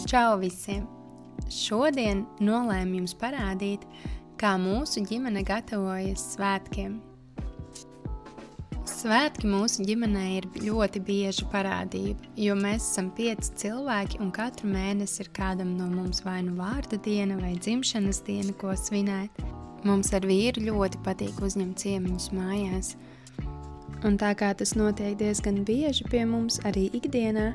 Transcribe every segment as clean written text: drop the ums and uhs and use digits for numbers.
Čau visiem! Šodien nolēmu jums parādīt, kā mūsu ģimene gatavojas svētkiem. Svētki mūsu ģimenē ir ļoti bieža parādība, jo mēs esam 5 cilvēki un katru mēnesi ir kādam no mums vai nu vārda diena vai dzimšanas diena, ko svinēt. Mums ar vīru ļoti patīk uzņemt ciemiņus mājās. Un tā kā tas notiek diezgan bieži pie mums arī ikdienā,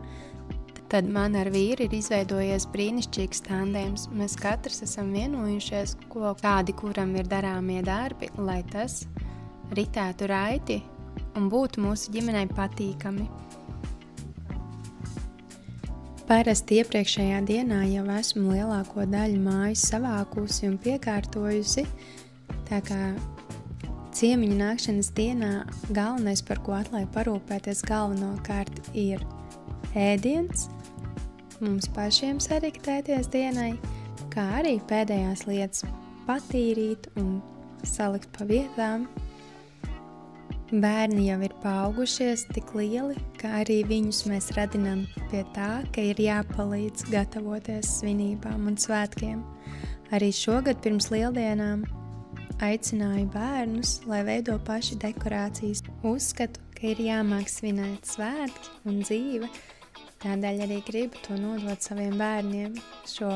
tad man ar vīru ir izveidojies brīnišķīgs tandēms. Mēs katrs esam vienojušies, kādi kuram ir darāmie darbi, lai tas ritētu raiti un būtu mūsu ģimenei patīkami. Parasti iepriekšējā dienā jau esmu lielāko daļu mājas savākusi un piekārtojusi, tā kā ciemiņu nākšanas dienā galvenais, par ko atliek parūpēties galvenokārt, ir ēdiens, mums pašiem sariktēties dienai, kā arī pēdējās lietas patīrīt un salikt pa vietām. Bērni jau ir paaugušies tik lieli, ka arī viņus mēs radinām pie tā, ka ir jāpalīdz gatavoties svinībām un svētkiem. Arī šogad pirms lieldienām aicināju bērnus, lai veido paši dekorācijas. Uzskatu, ka ir jāmāk svinēt svētki un dzīve, tādēļ arī gribu to nodot saviem bērniem, šo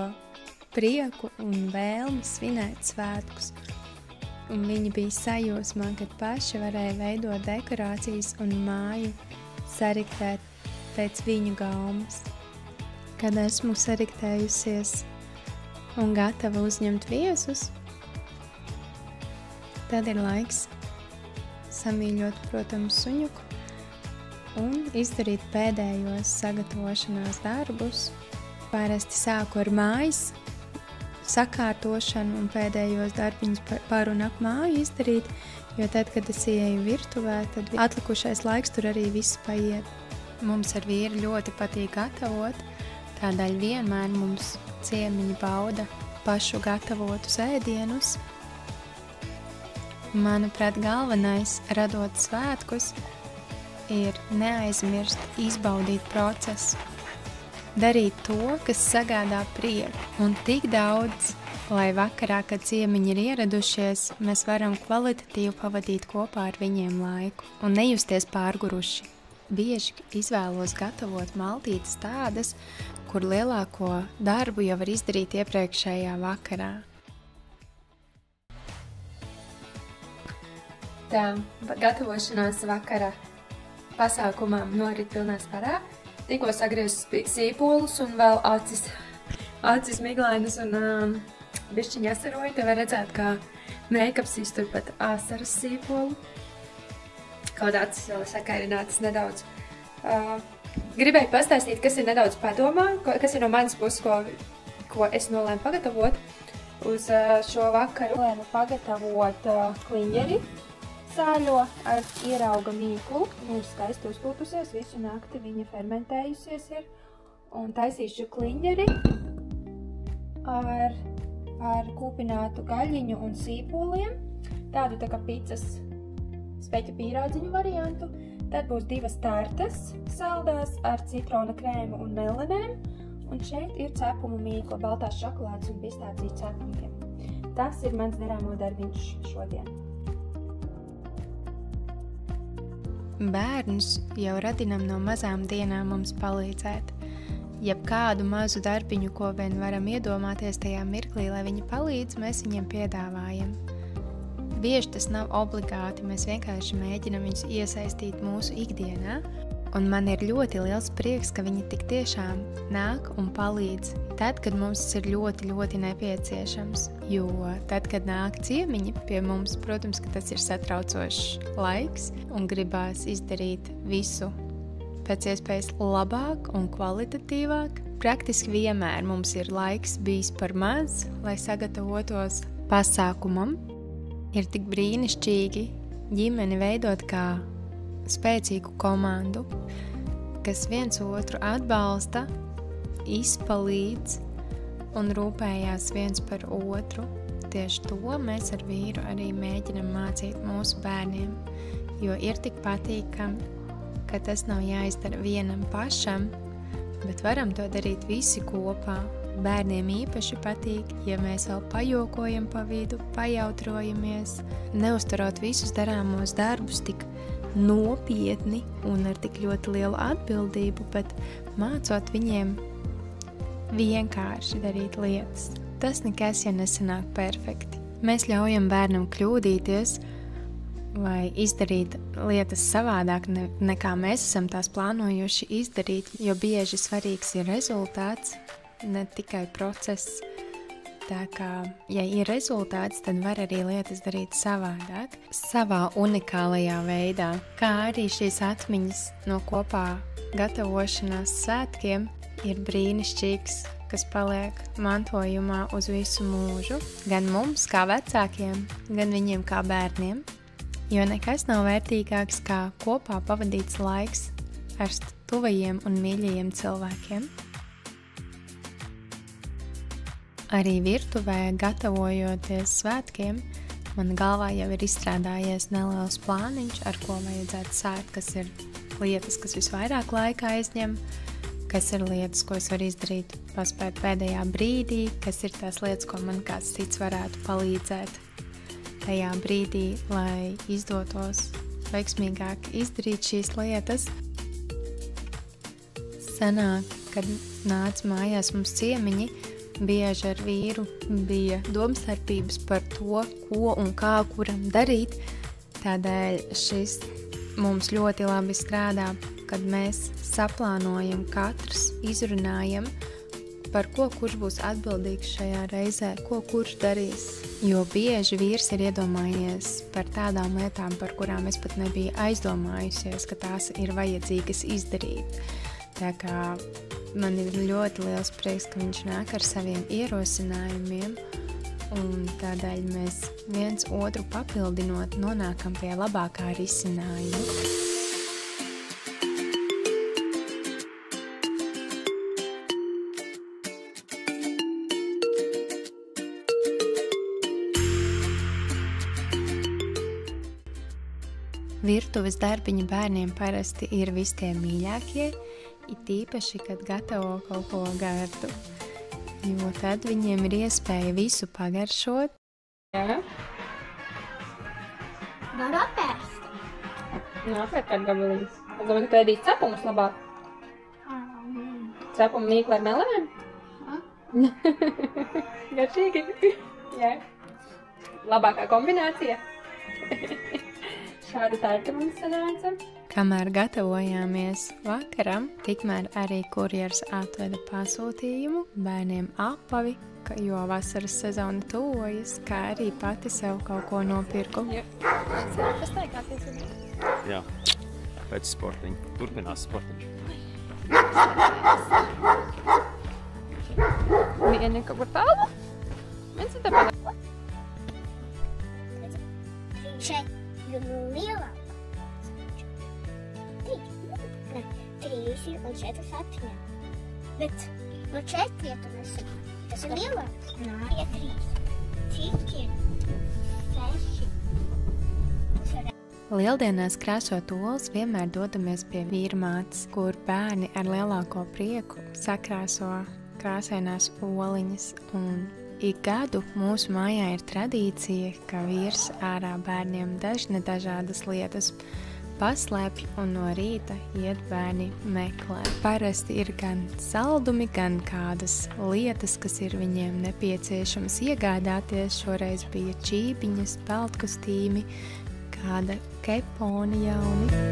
prieku un vēlmi svinēt svētkus. Un viņi bija sajūsmā, kad paši varēja veidot dekorācijas un māju sariktēt pēc viņu gaumas. Kad esmu sariktējusies un gatava uzņemt viesus, tad ir laiks samīļot, protams, suņuku un izdarīt pēdējos sagatavošanās darbus. Parasti sāku ar mājas sakārtošanu un pēdējos darbiņus par un ap māju izdarīt, jo tad, kad es ieeju virtuvē, tad atlikušais laiks tur arī viss paiet. Mums ar vīru ļoti patīk gatavot, tādēļ vienmēr mums ciemiņi bauda pašu gatavotus ēdienus. Manuprāt, galvenais, radot svētkus, ir neaizmirst izbaudīt procesu. Darīt to, kas sagādā prieku, un tik daudz, lai vakarā, kad ciemiņi ir ieradušies, mēs varam kvalitatīvi pavadīt kopā ar viņiem laiku un nejusties pārguruši. Bieži izvēlos gatavot maltītes tādas, kur lielāko darbu jau var izdarīt iepriekšējā vakarā. Tā gatavošanās vakara pasākumam norit pilnā sparā. Tikko sagriezis sīpolus un vēl acis miglainas un bišķiņi asaroju. Te var redzēt, kā meikaps iztur pat asaras sīpolu. Kaut acis vēl sakarinātas nedaudz. Gribēju pastāstīt, kas ir nedaudz padomā, kas ir no manas puses, ko es nolēmu pagatavot. Uz šo vakaru nolēmu pagatavot kliņģeri. Sāļo ar ierauga mīklu, ir skaisti uzpūtusies, visu nakti viņa fermentējusies ir, un taisīšu kliņģeri ar kūpinātu gaļiņu un sīpoliem, tādu tā kā picas speķa pīrādziņu variantu. Tad būs 2 tartas saldās ar citrona krēmu un melenēm, un šeit ir cepumu mīkla, baltās šokolādes un pistāciju cepumiem. Tas ir mans darāmo darbiņš šodien. Bērnus jau radinam no mazām dienām mums palīdzēt. Jebkādu mazu darbiņu, ko vien varam iedomāties tajā mirklī, lai viņi palīdz, mēs viņiem piedāvājam. Bieži tas nav obligāti, mēs vienkārši mēģinam viņus iesaistīt mūsu ikdienā, un man ir ļoti liels prieks, ka viņi tik tiešām nāk un palīdz tad, kad mums tas ir ļoti, ļoti nepieciešams. Jo tad, kad nāk ciemiņi pie mums, protams, ka tas ir satraucošs laiks un gribās izdarīt visu pēc iespējas labāk un kvalitatīvāk. Praktiski vienmēr mums ir laiks bijis par maz, lai sagatavotos pasākumam. Ir tik brīnišķīgi ģimeni veidot kā spēcīgu komandu, kas viens otru atbalsta, izpalīdz un rūpējās viens par otru. Tieši to mēs ar vīru arī mēģinam mācīt mūsu bērniem, jo ir tik patīkami, ka tas nav jāizdara vienam pašam, bet varam to darīt visi kopā. Bērniem īpaši patīk, ja mēs vēl pajokojam pa vidu, pajautrojamies, neuzturot visus darāmos darbus tik nopietni un ar tik ļoti lielu atbildību, bet mācot viņiem vienkārši darīt lietas. Tas nekas, ja nesanāk perfekti. Mēs ļaujam bērnam kļūdīties vai izdarīt lietas savādāk, nekā mēs esam tās plānojuši izdarīt, jo bieži svarīgs ir rezultāts, ne tikai process. Tā kā, ja ir rezultāts, tad var arī lietas darīt savādāk, savā unikālajā veidā. Kā arī šīs atmiņas no kopā gatavošanās svētkiem ir brīnišķīgs, kas paliek mantojumā uz visu mūžu, gan mums kā vecākiem, gan viņiem kā bērniem, jo nekas nav vērtīgāks kā kopā pavadīts laiks ar tuvajiem un mīļajiem cilvēkiem. Arī virtuvē, gatavojoties svētkiem, man galvā jau ir izstrādājies neliels plāniņš, ar ko vajadzētu sākt, kas ir lietas, kas visvairāk laika aizņem, kas ir lietas, ko es varu izdarīt paspēt pēdējā brīdī, kas ir tās lietas, ko man kāds cits varētu palīdzēt tajā brīdī, lai izdotos veiksmīgāk izdarīt šīs lietas. Sanāk, kad nāca mājās mums ciemiņi, bieži ar vīru bija domstarpības par to, ko un kā kuram darīt. Tādēļ šis mums ļoti labi strādā, kad mēs saplānojam katrs, izrunājam, par ko kurš būs atbildīgs šajā reizē, ko kurš darīs. Jo bieži vīrs ir iedomājies par tādām lietām, par kurām es pat nebiju aizdomājusies, ka tās ir vajadzīgas izdarīt. Tā kā man ir ļoti liels prieks, ka viņš nāk ar saviem ierosinājumiem, un tādēļ mēs viens otru papildinot nonākam pie labākā risinājuma. Virtuves darbiņi bērniem parasti ir vis tie mīļākie, it īpaši, kad gatavo kaut ko gardu, jo tad viņiem ir iespēja visu pagaršot. Jā. Varu apēst. Apēst kādu gabaliņus. Es domāju, ka tu ēdīsi cepumus labāk. Cepumu mīkli ar melēm? Garšīgi. Jā. Labākā kombinācija. Šāda tārta mums sanāca. Kamēr gatavojāmies vakaram, tikmēr arī kurjers atveda pasūtījumu bērniem apavi, jo vasaras sezona tuvojas, kā arī pati sev kaut ko nopirku. Jā. Kas teikāties? Jā, pēc sportiņa. Turpinās sportiņš. Vieni kaut kur tālu? Viens ir tepat. Šeit ir lielāk. 3 un 4 atmiņā. Bet no 4 tu nesaki. Tas ir lielāk. Nā, ja 3. Cik ir? 6. Lieldienās krāsot olas vienmēr dodamies pie vīrmātes, kur bērni ar lielāko prieku sakrāso krāsainās oliņas. Un ik gadu mūsu mājā ir tradīcija, ka vīrs ārā bērniem dažādas lietas paslēpj un no rīta iet bērni meklē. Parasti ir gan saldumi, gan kādas lietas, kas ir viņiem nepieciešamas iegādāties. Šoreiz bija čībiņas, peltkostīmi, kāda keponi jauni.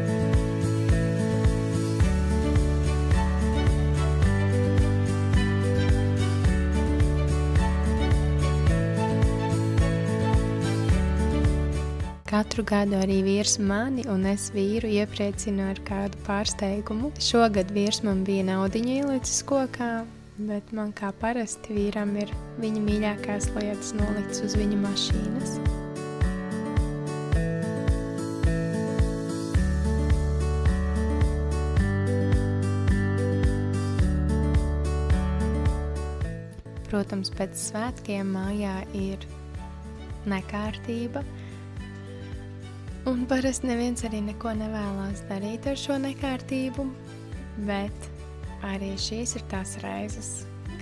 Katru gadu arī vīrs mani un es vīru iepriecinu ar kādu pārsteigumu. Šogad vīrs man bija naudiņu ielicis kokā, bet man kā parasti vīram ir viņa mīļākās lietas nolikts uz viņa mašīnas. Protams, pēc svētkiem mājā ir nekārtība. Un parasti neviens arī neko nevēlās darīt ar šo nekārtību, bet arī šīs ir tās reizes,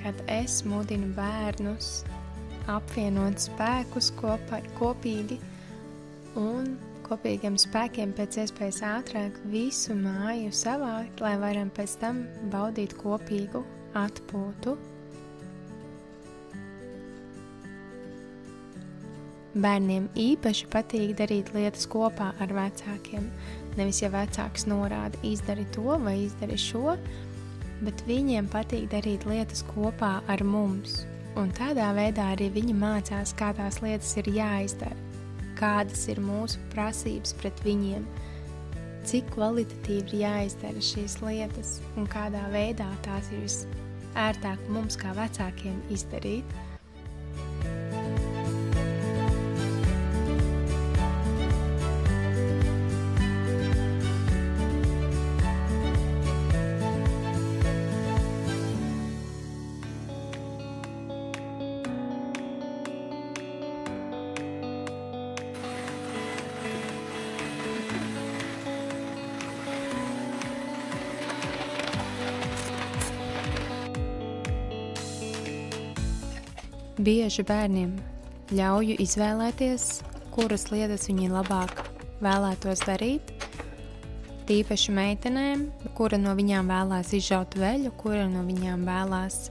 kad es mudinu bērnus apvienot spēkus kopīgi un kopīgiem spēkiem pēc iespējas ātrāk visu māju savākt, lai varam pēc tam baudīt kopīgu atpūtu. Bērniem īpaši patīk darīt lietas kopā ar vecākiem. Nevis, ja vecāks norāda izdari to vai izdari šo, bet viņiem patīk darīt lietas kopā ar mums. Un tādā veidā arī viņi mācās, kā tās lietas ir jāizdara, kādas ir mūsu prasības pret viņiem, cik kvalitatīvi ir jāizdara šīs lietas un kādā veidā tās ir visērtāk mums kā vecākiem izdarīt. Bieži bērniem ļauju izvēlēties, kuras lietas viņi labāk vēlētos darīt. Tīpaši meitenēm, kura no viņām vēlās izžaut veļu, kura no viņām vēlās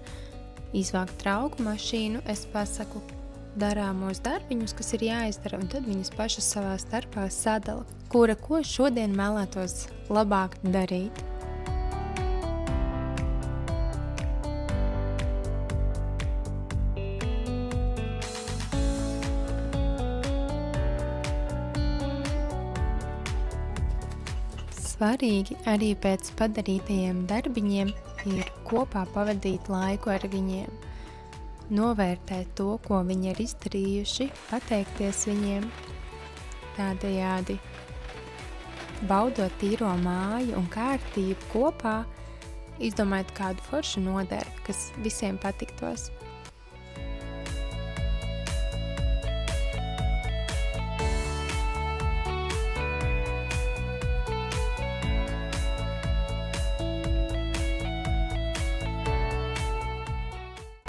izvākt trauku mašīnu, es pasaku darāmos darbiņus, kas ir jāizdara, un tad viņas pašas savā starpā sadala, kura ko šodien vēlētos labāk darīt. Svarīgi arī pēc padarītajiem darbiņiem ir kopā pavadīt laiku ar viņiem, novērtēt to, ko viņi ir izdarījuši, pateikties viņiem, tādējādi baudot tīro māju un kārtību kopā, izdomājot kādu foršu nodarbi, kas visiem patiktos.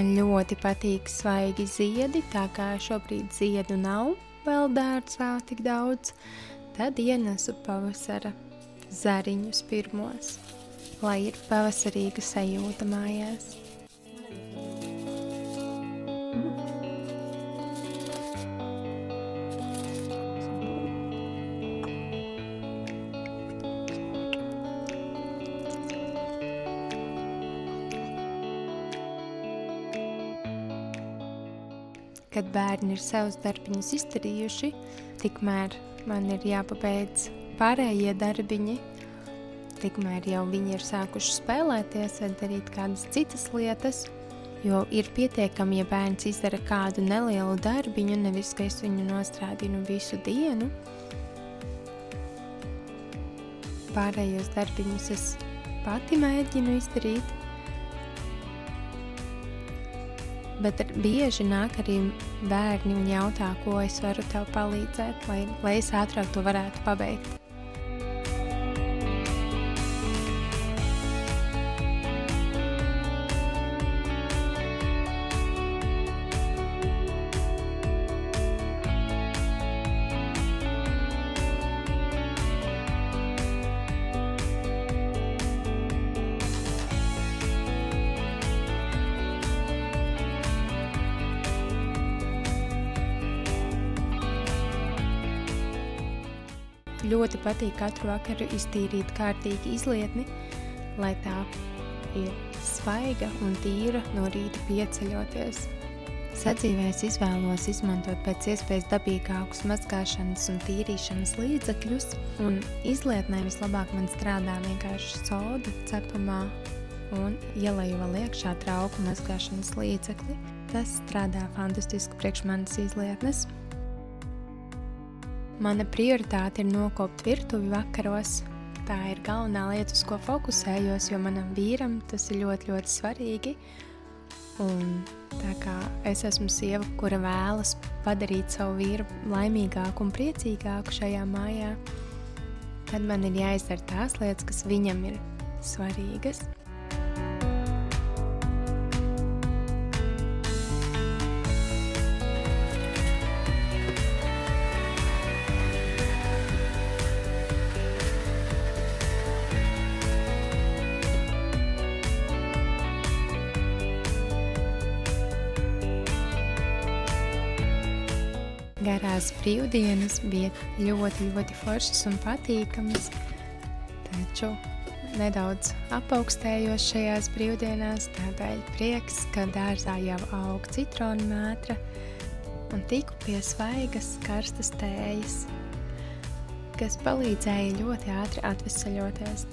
Man ļoti patīk svaigi ziedi, tā kā šobrīd ziedu nav vēl dārzā tik daudz, tad ienesu pavasara zariņus pirmos, lai ir pavasarīga sajūta mājās. Kad bērni ir savus darbiņus izdarījuši, tikmēr man ir jāpabeidz pārējie darbiņi, tikmēr jau viņi ir sākuši spēlēties vai darīt kādas citas lietas, jo ir pietiekami, ja bērns izdara kādu nelielu darbiņu, nevis, ka es viņu nostrādinu visu dienu. Pārējos darbiņus es pati mēģinu izdarīt, bet bieži nāk arī bērni un jautā, ko es varu tev palīdzēt, lai es ātrāk to varētu pabeigt. Ļoti patīk katru vakaru iztīrīt kārtīgi izlietni, lai tā ir svaiga un tīra no rīta pieceļoties. Sadzīvē es izvēlos izmantot pēc iespējas dabīgākus mazgāšanas un tīrīšanas līdzekļus, un izlietnē vislabāk man strādā vienkārši soda cepamā un ielaju vēl iekšā trauku mazgāšanas līdzekli. Tas strādā fantastiski priekš manas izlietnes. Mana prioritāte ir nokopt virtuvi vakaros. Tā ir galvenā lieta, uz ko fokusējos, jo manam vīram tas ir ļoti, ļoti svarīgi. Un tā kā es esmu sieva, kura vēlas padarīt savu vīru laimīgāku un priecīgāku šajā mājā, tad man ir jāizdara tās lietas, kas viņam ir svarīgas. garās brīvdienas bija ļoti, ļoti foršas un patīkamas, taču nedaudz apaugstējos šajās brīvdienās, tādēļ prieks, ka dārzā jau aug citronu mētra un tiku pie svaigas karstas tējas, kas palīdzēja ļoti ātri atvesaļoties.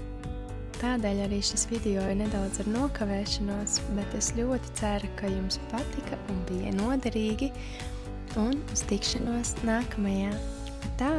Tādēļ arī šis video ir nedaudz ar nokavēšanos, bet es ļoti ceru, ka jums patika un bija noderīgi, un uz tikšanos nākamajā. Tā!